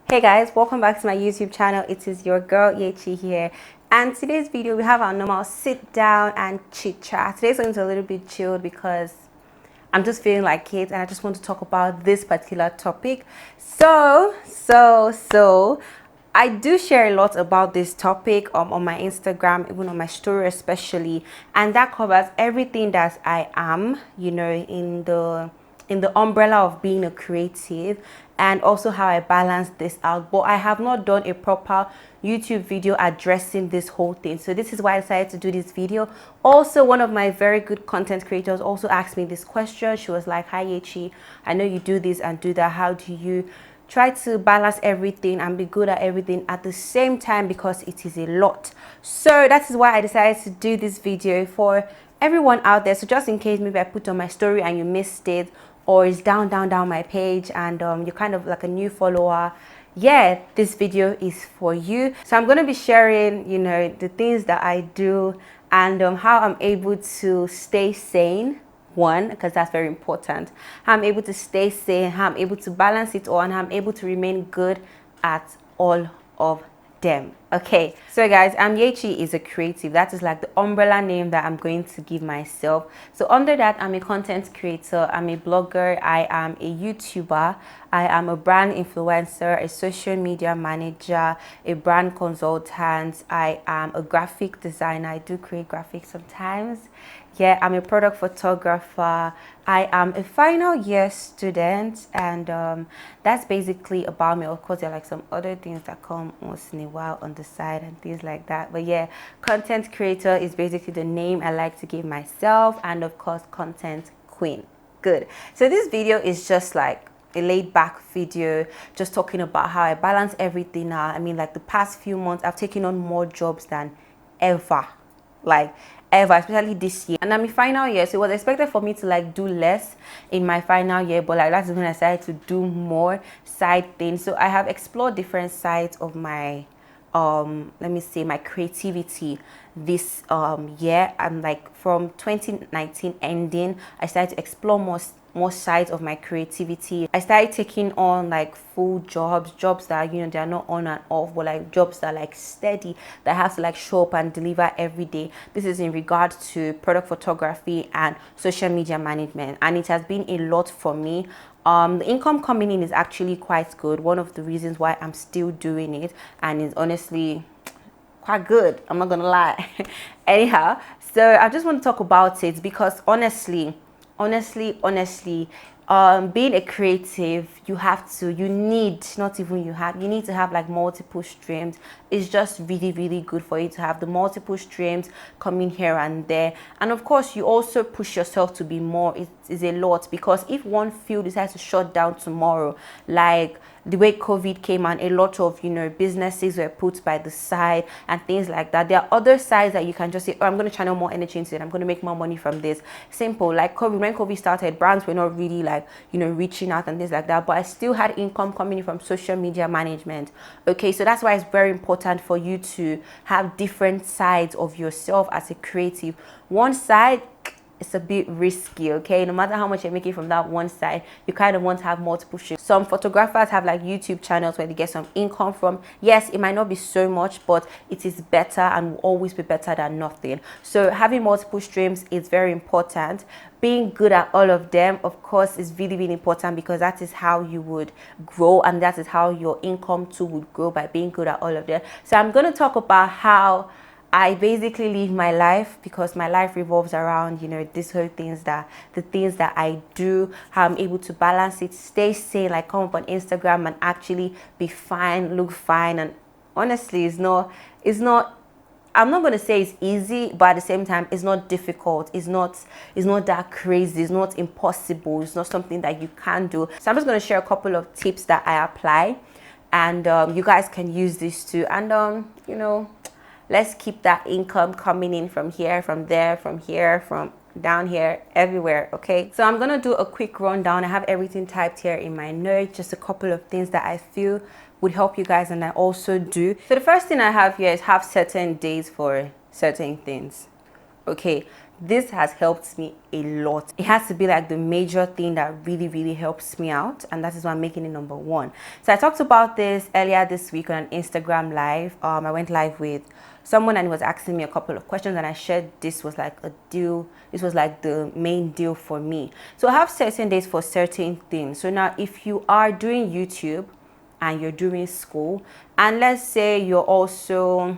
Hey guys, welcome back to my YouTube channel. It is your girl Yechi here, and today's video we have our normal sit down and chit chat. Today's going to be a little bit chilled because I'm just feeling like it and I just want to talk about this particular topic. So I do share a lot about this topic on my Instagram, even on my story especially, and that covers everything that I am, in the umbrella of being a creative, and also how I balance this out. But I have not done a proper YouTube video addressing this whole thing, so this is why I decided to do this video. Also, one of my very good content creators also asked me this question. She was like, "Hi Yechi, I know you do this and do that. How do you try to balance everything and be good at everything at the same time, because it is a lot?" So that is why I decided to do this video for everyone out there. So just in case maybe I put on my story and you missed it, or it's down my page and you're kind of like a new follower, yeah, this video is for you. So I'm going to be sharing, the things that I do and how I'm able to stay sane. One, because that's very important. How I'm able to stay sane, how I'm able to balance it all, and how I'm able to remain good at all of them. Okay, so guys, Yechi is a creative. That is like the umbrella name that I'm going to give myself. So under that, I'm a content creator, I'm a blogger, I am a YouTuber, I am a brand influencer, a social media manager, a brand consultant, I am a graphic designer. I do create graphics sometimes. Yeah, I'm a product photographer. I am a final year student, and that's basically about me. Of course, there are like some other things that come once in a while on the side and things like that. But yeah, content creator is basically the name I like to give myself, and of course, content queen. Good. So this video is just like a laid back video, just talking about how I balance everything now. I mean, like the past few months, I've taken on more jobs than ever. Like ever, especially this year, and I'm in final year, so it was expected for me to like do less in my final year, but like that's when I decided to do more side things. So I have explored different sides of my let me say my creativity this year. I'm like from 2019 ending, I started to explore more sides of my creativity. I started taking on like full jobs that they're not on and off, but like jobs that are like steady, that have to like show up and deliver every day. This is in regard to product photography and social media management, and it has been a lot for me. The income coming in is actually quite good. One of the reasons why I'm still doing it, and it's honestly quite good, I'm not gonna lie. Anyhow, so I just want to talk about it because honestly, being a creative, you need to have like multiple streams. It's just really good for you to have the multiple streams coming here and there. And of course, you also push yourself to be more. It is a lot, because if one field decides to shut down tomorrow, like the way COVID came and a lot of businesses were put by the side and things like that, there are other sides that you can just say, oh, I'm going to channel more energy into it, I'm going to make more money from this. Simple. Like COVID, when COVID started, brands were not really like reaching out and things like that, but I still had income coming in from social media management. Okay, so that's why it's very important for you to have different sides of yourself as a creative. One side, it's a bit risky, okay? No matter how much you're making from that one side, you kind of want to have multiple streams. Some photographers have like YouTube channels where they get some income from. Yes, it might not be so much, but it is better and will always be better than nothing. So having multiple streams is very important. Being good at all of them, of course, is really important, because that is how you would grow, and that is how your income too would grow, by being good at all of them. So I'm going to talk about how I basically live my life, because my life revolves around these whole things, the things that I do, how I'm able to balance it, stay sane, like come up on Instagram and actually be fine, look fine. And honestly, it's not I'm not going to say it's easy, but at the same time, it's not difficult. It's not that crazy. It's not impossible. It's not something that you can't do. So I'm just going to share a couple of tips that I apply, and you guys can use this too. And let's keep that income coming in from here, from there, from here, from down here, everywhere. Okay, so I'm gonna do a quick rundown. I have everything typed here in my notes, just a couple of things that I feel would help you guys, and I also do. So the first thing I have here is have certain days for certain things. Okay, This has helped me a lot. It has to be like the major thing that really helps me out, and that is why I'm making it number one. So I talked about this earlier this week on an Instagram live. I went live with someone and he was asking me a couple of questions, and I shared this was like a deal. This was like the main deal for me. So I have certain days for certain things. So now if you are doing YouTube and you're doing school, and let's say you're also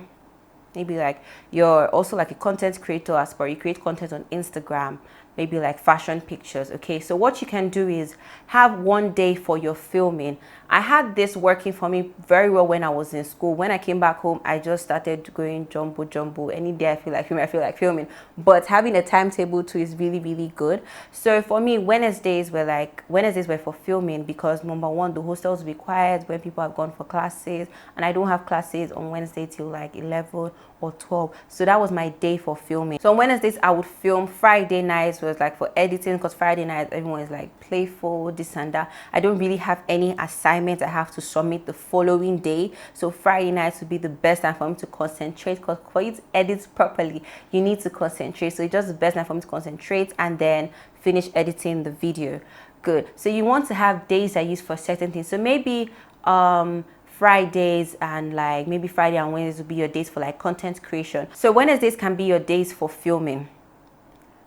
maybe like you're also like a content creator, as per you create content on Instagram, maybe like fashion pictures. Okay, so what you can do is have one day for your filming. I had this working for me very well when I was in school. When I came back home, I just started going jumbo. Any day I feel like filming. But having a timetable too is really good. So for me, Wednesdays were for filming, because number one, the hostels will be quiet when people have gone for classes, and I don't have classes on Wednesday till like 11 or 12. So that was my day for filming. So on Wednesdays I would film. Friday nights was like for editing, because Friday nights everyone is like playful, this and that. I don't really have any assignments I have to submit the following day. So Friday nights would be the best time for me to concentrate, because for you to edit properly you need to concentrate. So it's just the best time for me to concentrate and then finish editing the video. Good. So you want to have days I use for certain things. So maybe Fridays and like maybe Friday and Wednesdays will be your days for like content creation. So Wednesdays can be your days for filming.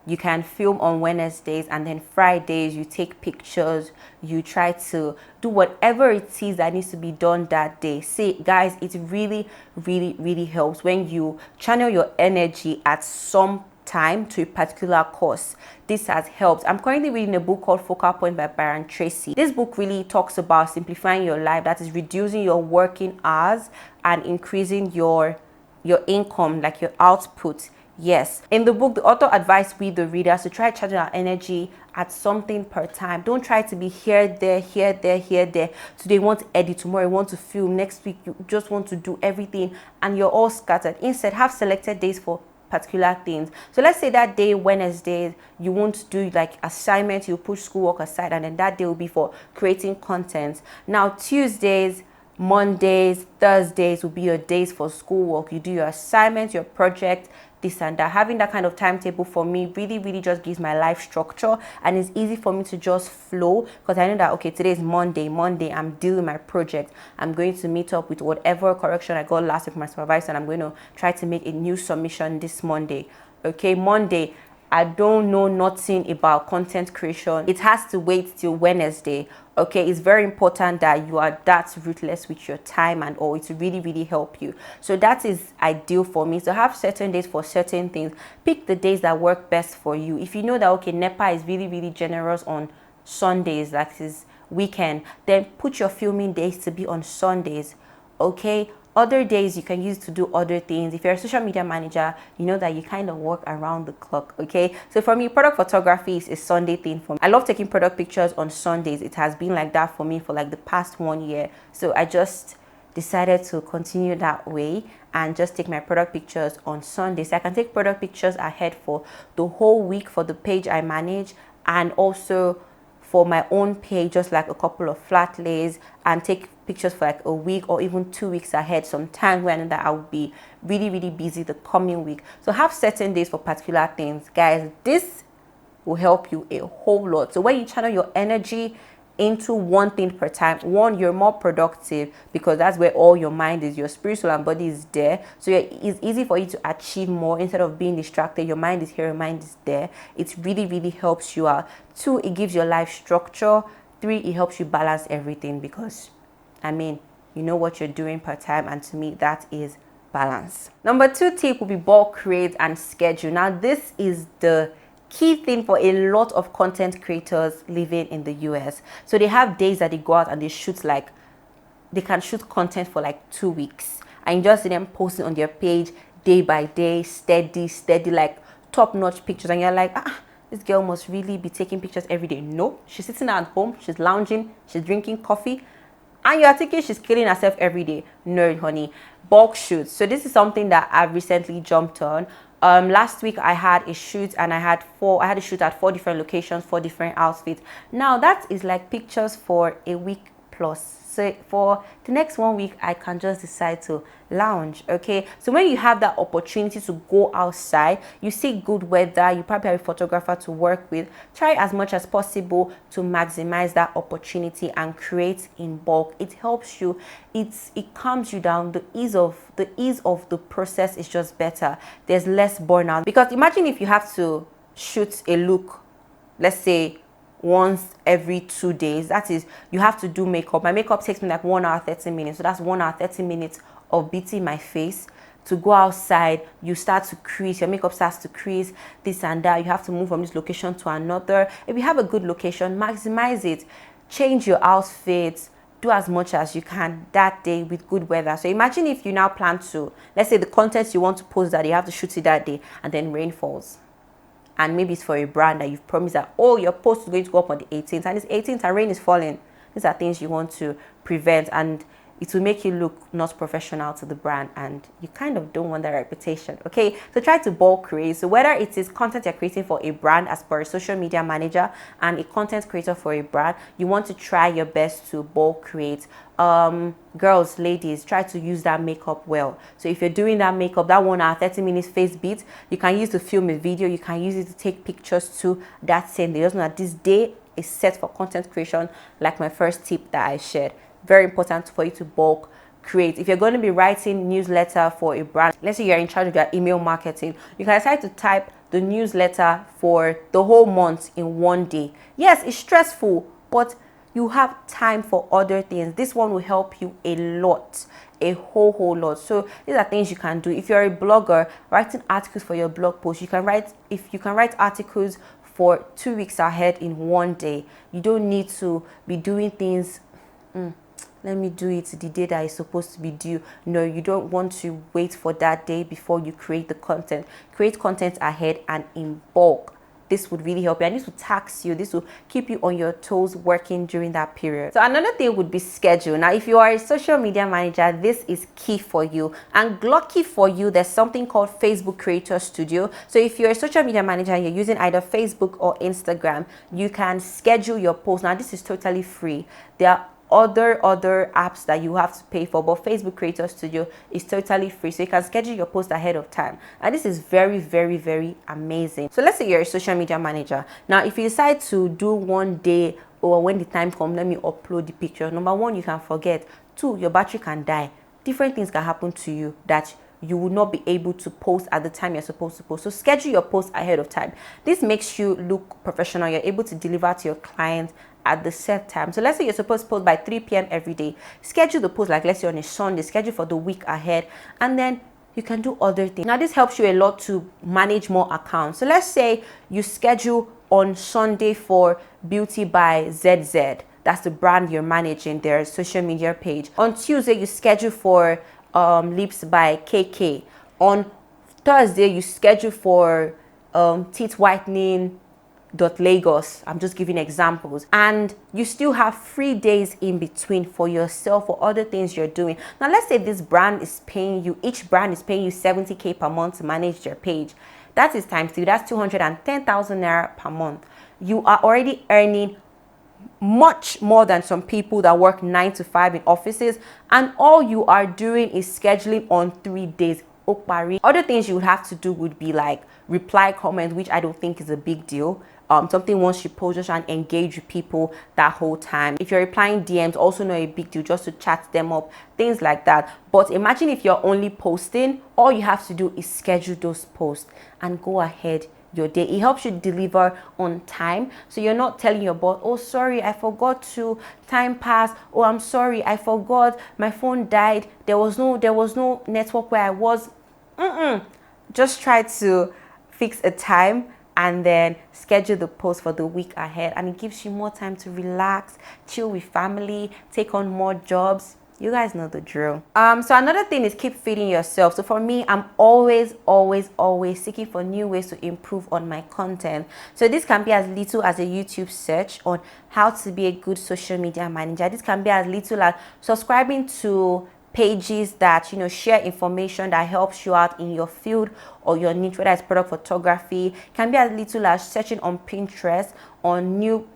You can film on Wednesdays, and then Fridays you take pictures, you try to do whatever it is that needs to be done that day. See guys, it really helps when you channel your energy at some time to a particular course. This has helped. I'm currently reading a book called Focal Point by Byron Tracy. This book really talks about simplifying your life, that is reducing your working hours and increasing your income, like your output. Yes, in the book the author advised we the readers to try charging our energy at something per time. Don't try to be here there. Today you want to edit, tomorrow you want to film, next week you just want to do everything and you're all scattered. Instead, have selected days for particular things. So let's say that day, Wednesday, you won't do like assignments, you push schoolwork aside, and then that day will be for creating content. Now Tuesdays, Mondays, Thursdays will be your days for schoolwork. You do your assignments, your project, this and that. Having that kind of timetable for me really just gives my life structure, and it's easy for me to just flow, because I know that okay, today is Monday, I'm doing my project, I'm going to meet up with whatever correction I got last week with my supervisor, and I'm going to try to make a new submission this Monday. Okay, Monday, I don't know nothing about content creation. It has to wait till Wednesday. Okay, it's very important that you are that ruthless with your time and all. It really help you. So that is ideal for me. So have certain days for certain things. Pick the days that work best for you. If you know that okay, NEPA is really generous on Sundays, like this weekend, then put your filming days to be on Sundays. Okay, other days you can use to do other things. If you're a social media manager, you know that you kind of work around the clock. Okay, so for me, product photography is a Sunday thing for me. I love taking product pictures on Sundays. It has been like that for me for like the past 1 year. So I just decided to continue that way and just take my product pictures on Sundays. I can take product pictures ahead for the whole week for the page I manage, and also for my own page, just like a couple of flat lays, and take pictures for like a week or even 2 weeks ahead, sometimes when that I will be really busy the coming week. So have certain days for particular things, guys. This will help you a whole lot. So when you channel your energy into one thing per time, one, you're more productive, because that's where all your mind is, your spirit, soul and body is there. So it's easy for you to achieve more instead of being distracted. Your mind is here, your mind is there. It really helps you out. 2, it gives your life structure. 3, it helps you balance everything, because I mean, you know what you're doing per time, and to me that is balance. Number 2 tip will be bulk create and schedule. Now this is the key thing for a lot of content creators living in the US. So they have days that they go out and they shoot, like they can shoot content for like 2 weeks, and you just see them posting on their page day by day, steady, like top-notch pictures, and you're like, this girl must really be taking pictures every day. No, she's sitting at home, she's lounging, she's drinking coffee, and you're thinking she's killing herself every day. No, honey. Bulk shoots. So this is something that I've recently jumped on. Last week I had a shoot, and I had a shoot at 4 different locations, 4 different outfits. Now that is like pictures for a week plus. So for the next 1 week, I can just decide to lounge. Okay, so when you have that opportunity to go outside, you see good weather, you probably have a photographer to work with, try as much as possible to maximize that opportunity and create in bulk. It helps you, it calms you down. The ease of the process is just better. There's less burnout, because imagine if you have to shoot a look, let's say once every 2 days. That is, you have to do makeup. My makeup takes me like 1 hour 30 minutes, so that's 1 hour 30 minutes of beating my face. To go outside, you start to crease, your makeup starts to crease, this and that. You have to move from this location to another. If you have a good location, maximize it, change your outfits, do as much as you can that day with good weather. So imagine if you now plan to, let's say the content you want to post that you have to shoot it that day, and then rain falls, and maybe it's for a brand that you've promised that, oh, your post is going to go up on the 18th, and it's 18th and rain is falling. These are things you want to prevent, and it will make you look not professional to the brand, and you kind of don't want that reputation. Okay, so try to bulk create. So whether it is content you're creating for a brand as per a social media manager and a content creator for a brand, you want to try your best to bulk create. Girls, ladies, try to use that makeup well. So if you're doing that makeup, that 1 hour 30 minutes face beat, you can use to film a video, you can use it to take pictures too that same day. Just know that this day is set for content creation, like my first tip that I shared. Very important for you to bulk create. If you're going to be writing newsletter for a brand, let's say you're in charge of your email marketing, you can decide to type the newsletter for the whole month in 1 day. Yes, it's stressful, but you have time for other things. This one will help you a lot, a whole lot. So these are things you can do. If you're a blogger writing articles for your blog post, you can write articles for 2 weeks ahead in 1 day. You don't need to be doing things, let me do it the day that is supposed to be due. No, you don't want to wait for that day before you create the content. Create content ahead and in bulk. This would really help you, and this will tax you. This will keep you on your toes working during that period. So another thing would be schedule. Now, if you are a social media manager, this is key for you, and lucky for you, there's something called Facebook Creator Studio. So if you're a social media manager and you're using either Facebook or Instagram, you can schedule your posts. Now, this is totally free. There are other apps that you have to pay for, but Facebook Creator Studio is totally free, so you can schedule your post ahead of time, and this is very, very, very amazing. So let's say you're a social media manager. Now, if you decide to do 1 day, or when the time comes, let me upload the picture, number one, you can forget. Two, your battery can die. Different things can happen to you that you will not be able to post at the time you're supposed to post. So schedule your post ahead of time. This makes you look professional. You're able to deliver to your clients at the set time. So let's say you're supposed to post by 3 p.m. every day. Schedule the post, like let's say on a Sunday, schedule for the week ahead, and then you can do other things. Now, this helps you a lot to manage more accounts. So let's say you schedule on Sunday for Beauty by ZZ. That's the brand you're managing, their social media page. On Tuesday, you schedule for Lips by KK. On Thursday, you schedule for teeth whitening Lagos. I'm just giving examples, and you still have 3 days in between for yourself or other things you're doing. Now, let's say this brand is paying you, each brand is paying you 70k per month to manage their page. That is times 2, that's 210,000 naira per month. You are already earning much more than some people that work 9 to 5 in offices, and all you are doing is scheduling on 3 days. Okpari. Other things you would have to do would be like reply comment, which I don't think is a big deal. Something once you post, just try and engage with people that whole time. If you're replying DMs, also not a big deal, just to chat them up, things like that. But imagine if you're only posting, all you have to do is schedule those posts and go ahead your day. It helps you deliver on time, so you're not telling your boss, oh sorry, I forgot to, time passed, oh I'm sorry, I forgot, my phone died, there was no network where I was. Just try to fix a time and then schedule the post for the week ahead, and it gives you more time to relax, chill with family, take on more jobs. You guys know the drill. So another thing is keep feeding yourself. So for me, I'm always seeking for new ways to improve on my content. So this can be as little as a YouTube search on how to be a good social media manager. This can be as little as subscribing to pages that share information that helps you out in your field or your niche, whether it's product photography. It can be as little as searching on Pinterest on new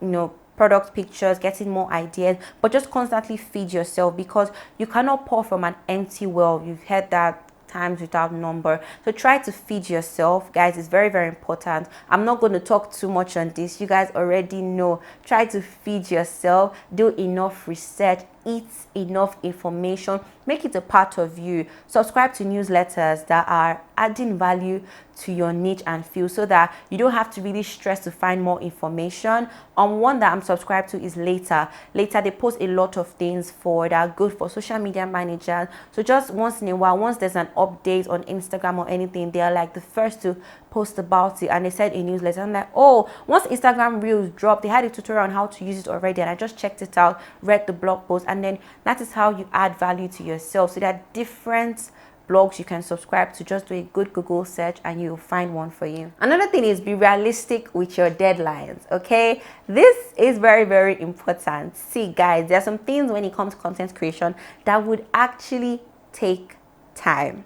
product pictures, getting more ideas, but just constantly feed yourself, because you cannot pour from an empty well. You've heard that times without number. So try to feed yourself, guys. It's very, very important. I'm not going to talk too much on this. You guys already know. Try to feed yourself, do enough research, eat enough information, make it a part of you. Subscribe to newsletters that are adding value to your niche and field, so that you don't have to really stress to find more information. One that I'm subscribed to is Later. They post a lot of things that are good for social media managers. So just once in a while, once there's an update on Instagram or anything, they are like the first to post about it. And they said a newsletter, I'm like, oh, once Instagram Reels dropped, they had a tutorial on how to use it already, and I just checked it out, read the blog post, and then that is how you add value to yourself. So there are different blogs you can subscribe to. Just do a good Google search and you'll find one for you. Another thing is, be realistic with your deadlines. Okay, this is very, very important. See guys, there are some things when it comes to content creation that would actually take time,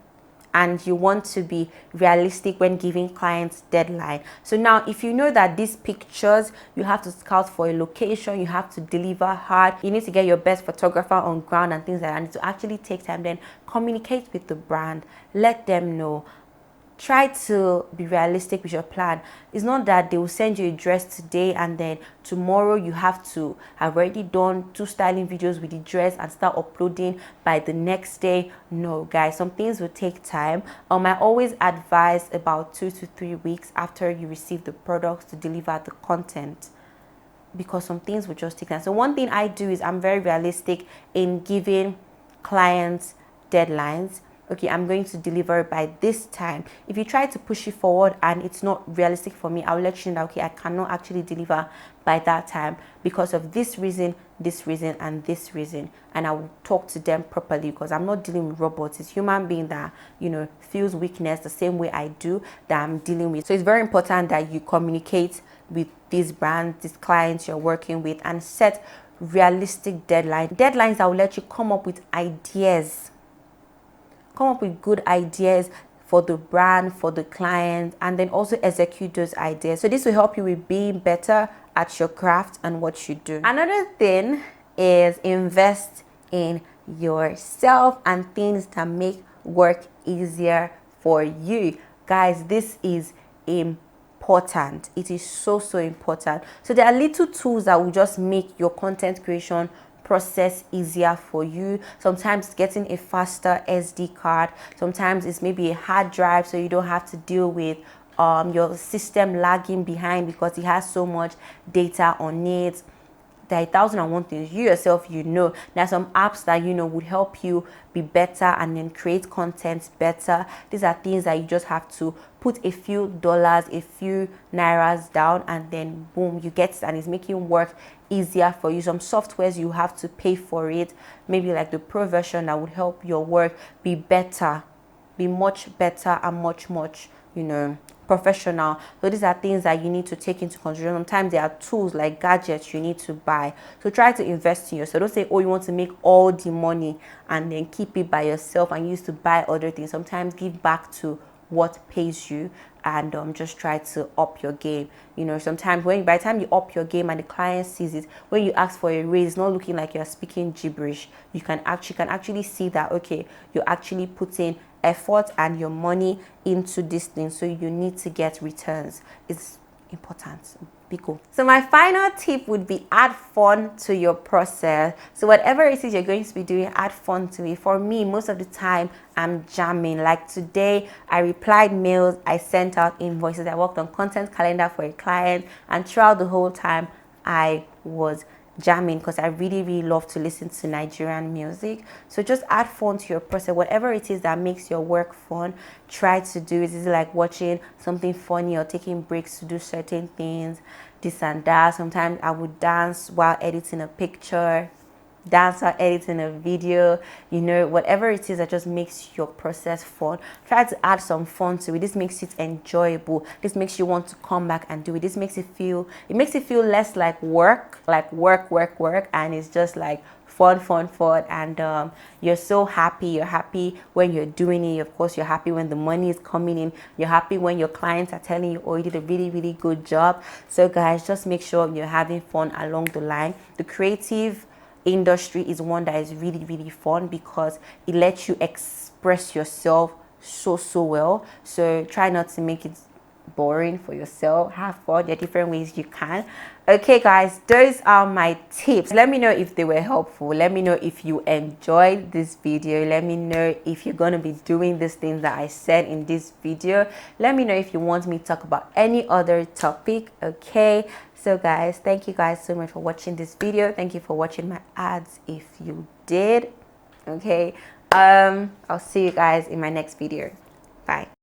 and you want to be realistic when giving clients deadline. So now, if you know that these pictures, you have to scout for a location, you have to deliver hard, you need to get your best photographer on ground and things like that, and to actually take time, then communicate with the brand, let them know. Try to be realistic with your plan. It's not that they will send you a dress today and then tomorrow you have to have already done 2 styling videos with the dress and start uploading by the next day. No guys, some things will take time. I always advise about 2 to 3 weeks after you receive the products to deliver the content, because some things will just take time. So one thing I do is I'm very realistic in giving clients deadlines. Okay, I'm going to deliver by this time. If you try to push it forward and it's not realistic for me, I'll let you know, okay, I cannot actually deliver by that time because of this reason, and this reason. And I will talk to them properly, because I'm not dealing with robots. It's human being that, feels weakness the same way I do, that I'm dealing with. So it's very important that you communicate with these brands, these clients you're working with, and set realistic deadlines that will let you come up with ideas. Come up with good ideas for the brand, for the client, and then also execute those ideas. So this will help you with being better at your craft and what you do. Another thing is invest in yourself and things that make work easier for you. Guys, this is important. It is so important. So there are little tools that will just make your content creation process easier for you. Sometimes getting a faster SD card, sometimes it's maybe a hard drive, so you don't have to deal with your system lagging behind because it has so much data on it. There are 1,001 things. You yourself, there are some apps that would help you be better and then create content better. These are things that you just have to put a few dollars, a few nairas down, and then boom, you get it, and it's making work easier for you. Some softwares you have to pay for it, maybe like the Pro version, that would help your work be better, be much better, and much professional. So these are things that you need to take into consideration. Sometimes there are tools like gadgets you need to buy. So try to invest in yourself. Don't say, oh, you want to make all the money and then keep it by yourself and use to buy other things. Sometimes give back to what pays you, and just try to up your game. Sometimes by the time you up your game and the client sees it, when you ask for a raise, it's not looking like you're speaking gibberish. You can actually see that, okay, you're actually putting effort and your money into this thing, so you need to get returns. It's important. Be cool. So my final tip would be add fun to your process. So whatever it is you're going to be doing, add fun to it. For me, most of the time I'm jamming. Like today, I replied mails, I sent out invoices, I worked on content calendar for a client, and throughout the whole time I was jamming, because I really love to listen to Nigerian music. So just add fun to your process. Whatever it is that makes your work fun, try to do it. Is it like watching something funny or taking breaks to do certain things, this and that? Sometimes I would dance while editing a picture, dance while editing a video, whatever it is that just makes your process fun. Try to add some fun to it. This makes it enjoyable. This makes you want to come back and do it. This makes it feel less like work, and it's just like fun, and you're so happy. You're happy when you're doing it. Of course, you're happy when the money is coming in. You're happy when your clients are telling you, oh, you did a really good job. So guys, just make sure you're having fun along the line. The creative industry is one that is really fun because it lets you express yourself so well. So try not to make it boring for yourself. Have fun. There are different ways you can. Okay guys, those are my tips. Let me know if they were helpful. Let me know if you enjoyed this video. Let me know if you're going to be doing these things that I said in this video. Let me know if you want me to talk about any other topic. Okay, so guys, thank you guys so much for watching this video. Thank you for watching my ads if you did. Okay, I'll see you guys in my next video. Bye.